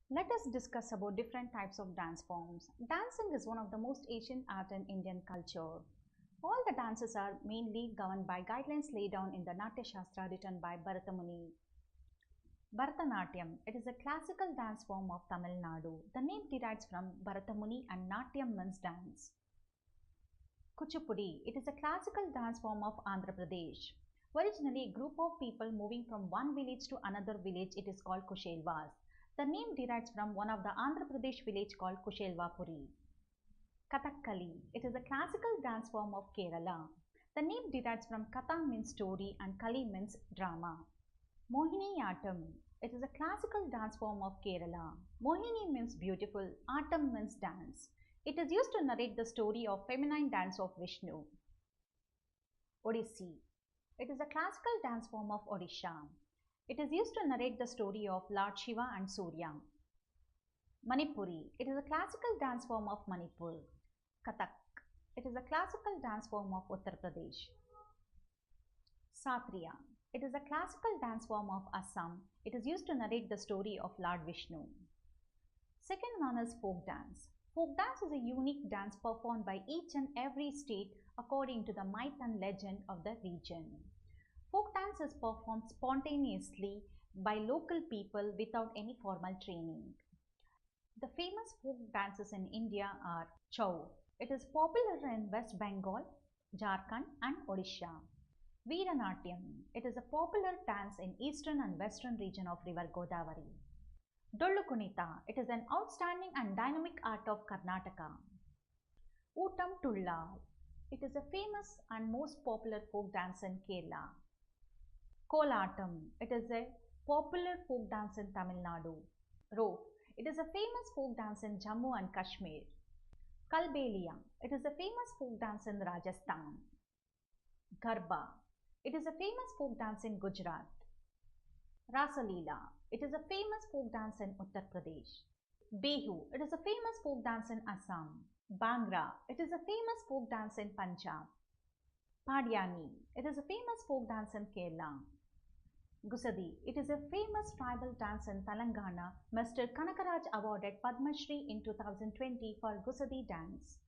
Let us discuss about different types of dance forms. Dancing is one of the most ancient art in Indian culture. All the dances are mainly governed by guidelines laid down in the Natya Shastra written by Bharatanatyam. Bharatanatyam, it is a classical dance form of Tamil Nadu. The name derives from Bharatamuni and Natyam means dance. Kuchipudi, it is a classical dance form of Andhra Pradesh. Originally a group of people moving from one village to another village, it is called Kushelvas. The name derives from one of the Andhra Pradesh village called Kushelvapuri. Kathakali, it is a classical dance form of Kerala. The name derives from Katha means story and Kali means drama. Mohiniyattam, it is a classical dance form of Kerala. Mohini means beautiful, Attam means dance. It is used to narrate the story of feminine dance of Vishnu. Odissi, it is a classical dance form of Odisha. It is used to narrate the story of Lord Shiva and Surya. Manipuri, it is a classical dance form of Manipur. Kathak, it is a classical dance form of Uttar Pradesh. Satriya, it is a classical dance form of Assam. It is used to narrate the story of Lord Vishnu. Second one is folk dance. Folk dance is a unique dance performed by each and every state according to the myth and legend of the region. Folk dance is performed spontaneously by local people without any formal training. The famous folk dances in India are Chau. It is popular in West Bengal, Jharkhand and Odisha. Veeranatyam. It is a popular dance in eastern and western region of river Godavari. Dollu Kunita. It is an outstanding and dynamic art of Karnataka. Ootam Tulla. It is a famous and most popular folk dance in Kerala. Kolatam. It is a popular folk dance in Tamil Nadu. Rope. It is a famous folk dance in Jammu and Kashmir. Kalbelia. It is a famous folk dance in Rajasthan. Garba. It is a famous folk dance in Gujarat. Rasalila. It is a famous folk dance in Uttar Pradesh. Bihu. It is a famous folk dance in Assam. Bhangra. It is a famous folk dance in Punjab. Padiyani. It is a famous folk dance in Kerala. Gusadi. It is a famous tribal dance in Telangana. Mr. Kanakaraj awarded Padma Shri in 2020 for Gusadi dance.